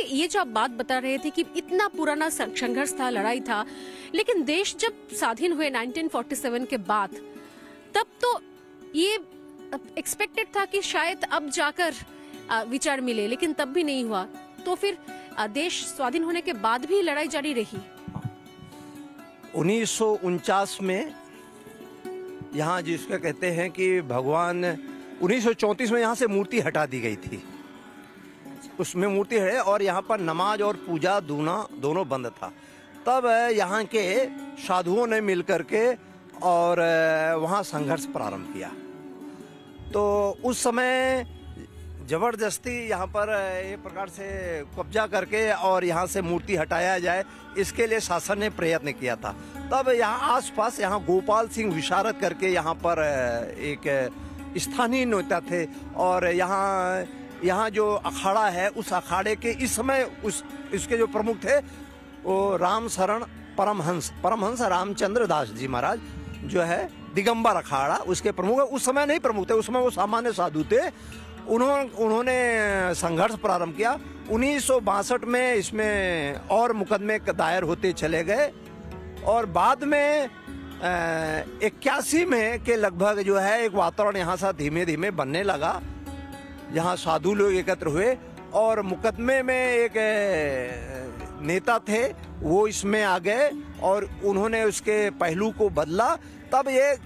ये जो आप बात बता रहे थे कि इतना पुराना संघर्ष था, लड़ाई था, लेकिन देश जब स्वाधीन हुए 1947 के बाद, तब तो ये एक्सपेक्टेड था कि शायद अब जाकर विचार मिले, लेकिन तब भी नहीं हुआ। तो फिर देश स्वाधीन होने के बाद भी लड़ाई जारी रही। 1949 में यहाँ जिसका कहते हैं कि भगवान 1934 में यहाँ से मूर्ति हटा दी गई थी, उसमें मूर्ति है और यहाँ पर नमाज और पूजा दोनों बंद था। तब यहाँ के साधुओं ने मिलकर के और वहाँ संघर्ष प्रारंभ किया। तो उस समय जबरदस्ती यहाँ पर एक प्रकार से कब्जा करके और यहाँ से मूर्ति हटाया जाए, इसके लिए शासन ने प्रयत्न किया था। तब यहाँ आसपास यहाँ गोपाल सिंह विशारद करके यहाँ पर एक स्थानीय नेता थे और यहाँ जो अखाड़ा है उस अखाड़े के इस समय इसके जो प्रमुख थे वो राम शरण परमहंस रामचंद्र दास जी महाराज जो है दिगंबर अखाड़ा उसके प्रमुख है। उस समय नहीं प्रमुख थे, उस समय वो सामान्य साधु थे। उन्होंने संघर्ष प्रारंभ किया। 1962 में इसमें और मुकदमे दायर होते चले गए और बाद में 81 में के लगभग जो है एक वातावरण यहाँ से धीमे धीमे बनने लगा, जहाँ साधु लोग एकत्र हुए और मुकदमे में एक नेता थे वो इसमें आ गए और उन्होंने उसके पहलू को बदला। तब ये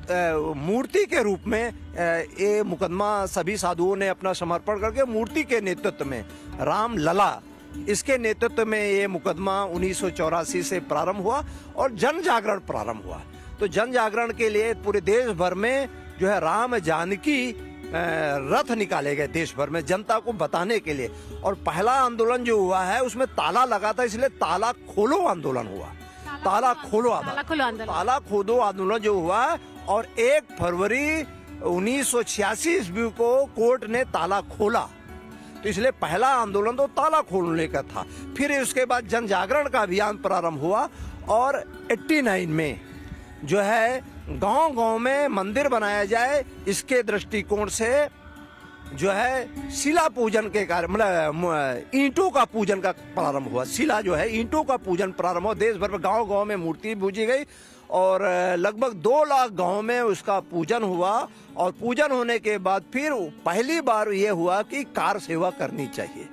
मूर्ति के रूप में ये मुकदमा सभी साधुओं ने अपना समर्पण करके मूर्ति के नेतृत्व में राम लला इसके नेतृत्व में ये मुकदमा 1984 से प्रारंभ हुआ और जन जागरण प्रारंभ हुआ। तो जन जागरण के लिए पूरे देश भर में जो है राम जानकी रथ निकाले गए देश भर में जनता को बताने के लिए। और पहला आंदोलन जो हुआ है उसमें ताला लगा था, इसलिए ताला खोलो आंदोलन हुआ। ताला खोलो आंदोलन जो हुआ और 1 फरवरी 1986 ईस्वी को कोर्ट ने ताला खोला। तो इसलिए पहला आंदोलन तो ताला खोलने का था। फिर उसके बाद जन जागरण का अभियान प्रारंभ हुआ और 89 में जो है गांव-गांव में मंदिर बनाया जाए, इसके दृष्टिकोण से जो है शिला पूजन के कार्य मतलब ईंटों का पूजन का प्रारंभ हुआ। शिला जो है ईंटों का पूजन प्रारंभ हुआ। देश भर में गांव-गांव में मूर्ति पूजी गई और लगभग 2 लाख गांव में उसका पूजन हुआ। और पूजन होने के बाद फिर पहली बार ये हुआ कि कार सेवा करनी चाहिए।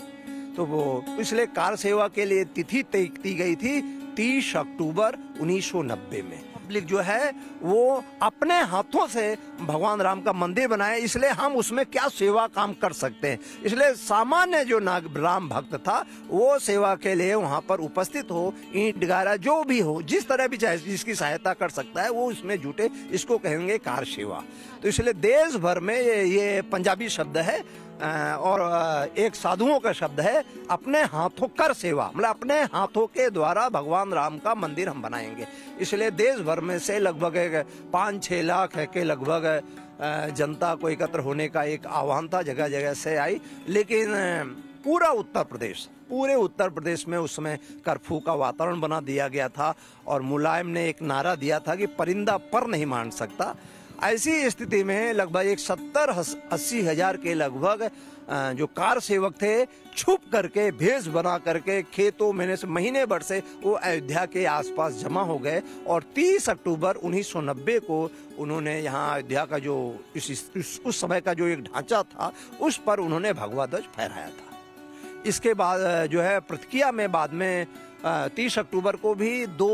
तो वो इसलिए कार सेवा के लिए तिथि तय की गई थी 30 अक्टूबर 1990 में। पब्लिक जो है वो अपने हाथों से भगवान राम का मंदिर बनाए, इसलिए हम उसमें क्या सेवा काम कर सकते हैं। इसलिए सामान्य जो राम भक्त था वो सेवा के लिए वहाँ पर उपस्थित हो, ईंट गारा जो भी हो, जिस तरह भी चाहे जिसकी सहायता कर सकता है वो उसमें जुटे, इसको कहेंगे कार सेवा। तो इसलिए देश भर में ये पंजाबी शब्द है और एक साधुओं का शब्द है अपने हाथों कर सेवा, मतलब अपने हाथों के द्वारा भगवान राम का मंदिर हम बनाएंगे। इसलिए देश भर में से लगभग 5-6 लाख के लगभग जनता को एकत्र होने का एक आह्वान था, जगह जगह से आई। लेकिन पूरे उत्तर प्रदेश में उस समय कर्फ्यू का वातावरण बना दिया गया था और मुलायम ने एक नारा दिया था कि परिंदा पर नहीं मान सकता। ऐसी स्थिति में लगभग 70-80 हजार के लगभग जो कार सेवक थे छुप करके भेष बना करके खेतों में से महीने भर से वो अयोध्या के आसपास जमा हो गए और 30 अक्टूबर 1990 को उन्होंने यहाँ अयोध्या का जो उस समय का जो एक ढांचा था उस पर उन्होंने भगवा ध्वज फहराया था। इसके बाद जो है प्रतिक्रिया में बाद में 30 अक्टूबर को भी 2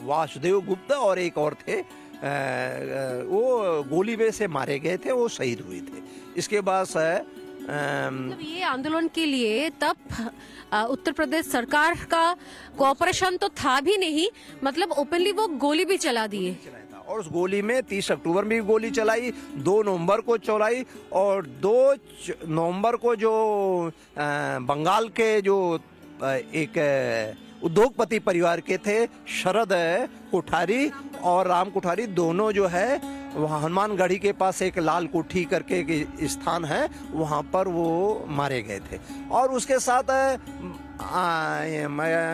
वासुदेव गुप्ता और एक और थे वो गोली में से मारे गए थे, वो शहीद हुए थे। इसके बाद मतलब ये आंदोलन के लिए तब उत्तर प्रदेश सरकार का कोऑपरेशन तो था भी नहीं, मतलब ओपनली वो गोली भी चला दिए और उस गोली में 30 अक्टूबर में भी गोली चलाई, 2 नवंबर को चलाई और 2 नवंबर को जो बंगाल के जो एक उद्योगपति परिवार के थे शरद कोठारी और राम कोठारी, दोनों जो है वहाँ हनुमानगढ़ी के पास एक लाल कोठी करके एक स्थान है वहाँ पर वो मारे गए थे। और उसके साथ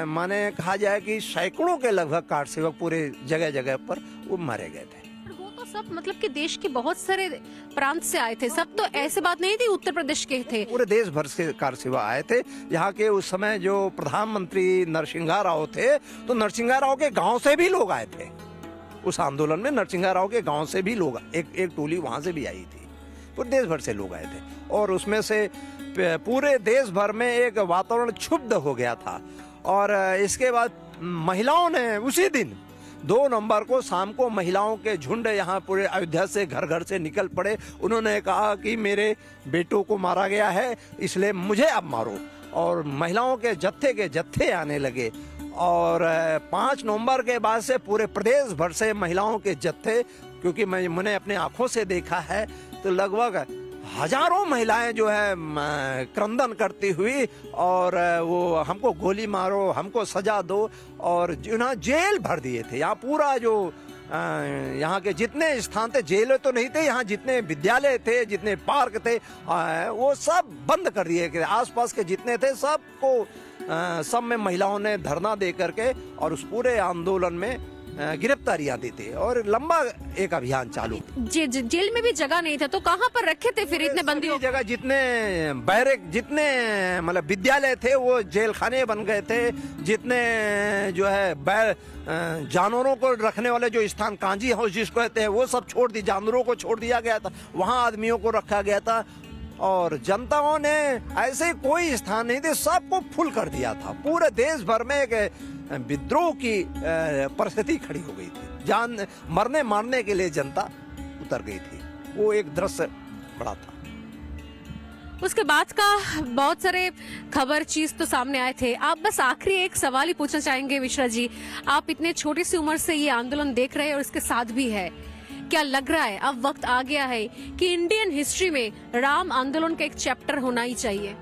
माने कहा जाए कि सैकड़ों के लगभग कार सेवक पूरे जगह जगह पर वो मारे गए थे। वो तो सब मतलब कि देश के बहुत सारे प्रांत से आए थे, सब तो ऐसे बात नहीं थी उत्तर प्रदेश के थे, पूरे देश भर से कार सेवा आए थे। यहाँ के उस समय जो प्रधानमंत्री नरसिंहा राव थे, तो नरसिंहा राव के गांव से भी लोग आए थे उस आंदोलन में। नरसिंहा राव के गांव से भी लोग, एक टोली वहां से भी आई थी, पूरे देश भर से लोग आए थे। और उसमें से पूरे देश भर में एक वातावरण क्षुब्ध हो गया था। और इसके बाद महिलाओं ने उसी दिन 2 नवंबर को शाम को महिलाओं के झुंड यहाँ पूरे अयोध्या से घर घर से निकल पड़े। उन्होंने कहा कि मेरे बेटों को मारा गया है, इसलिए मुझे अब मारो। और महिलाओं के जत्थे आने लगे। और 5 नवंबर के बाद से पूरे प्रदेश भर से महिलाओं के जत्थे, क्योंकि मैंने अपने आंखों से देखा है, तो लगभग हजारों महिलाएं जो है क्रंदन करती हुई, और वो हमको गोली मारो, हमको सजा दो, और जिन्हें जेल भर दिए थे। यहाँ पूरा जो यहाँ के जितने स्थान थे, जेलें तो नहीं थे, यहाँ जितने विद्यालय थे, जितने पार्क थे, वो सब बंद कर दिए गए। आसपास के जितने थे सबको, सब में महिलाओं ने धरना दे करके और उस पूरे आंदोलन में गिरफ्तारियां दी थी। और लंबा एक अभियान चालू। जेल में भी जगह नहीं था, तो कहाँ पर रखे थे फिर इतने बंदियों? जगह जितने बैरक, जितने मतलब विद्यालय थे वो जेल खाने बन गए थे। जितने जो है जानवरों को रखने वाले जो स्थान, कांजी हाउस जिसको कहते हैं, वो सब छोड़ दी, जानवरों को छोड़ दिया गया था, वहाँ आदमियों को रखा गया था। और जनताओं ने ऐसे कोई स्थान नहीं थे, सबको फुल कर दिया था। पूरे देश भर में एक विद्रोह की परिस्थिति खड़ी हो गई थी। जान मरने मारने के लिए जनता उतर गई थी। वो एक दृश्य बड़ा था। उसके बाद का बहुत सारे खबर चीज तो सामने आए थे। आप बस आखिरी एक सवाल ही पूछना चाहेंगे मिश्रा जी, आप इतने छोटी सी उम्र से ये आंदोलन देख रहे हैं और इसके साथ भी है, क्या लग रहा है अब वक्त आ गया है कि इंडियन हिस्ट्री में राम आंदोलन का एक चैप्टर होना ही चाहिए?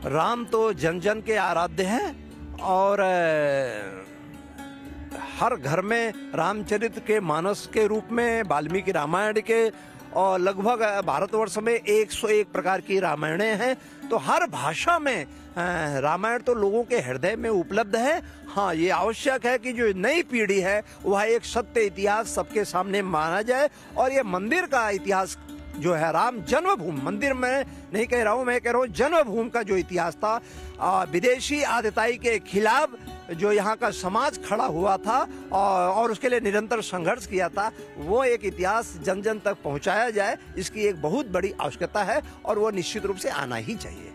राम तो जन जन के आराध्य हैं, और हर घर में रामचरित के मानस के रूप में, वाल्मीकि रामायण के, और लगभग भारतवर्ष में 101 प्रकार की रामायणें हैं। तो हर भाषा में रामायण तो लोगों के हृदय में उपलब्ध है। हाँ, ये आवश्यक है कि जो नई पीढ़ी है वह एक सत्य इतिहास सबके सामने माना जाए। और ये मंदिर का इतिहास जो है, राम जन्मभूमि, मंदिर में नहीं कह रहा हूँ, मैं कह रहा हूँ जन्मभूमि का जो इतिहास था, विदेशी आधिताई के खिलाफ जो यहाँ का समाज खड़ा हुआ था और उसके लिए निरंतर संघर्ष किया था, वो एक इतिहास जन जन तक पहुँचाया जाए, इसकी एक बहुत बड़ी आवश्यकता है और वो निश्चित रूप से आना ही चाहिए।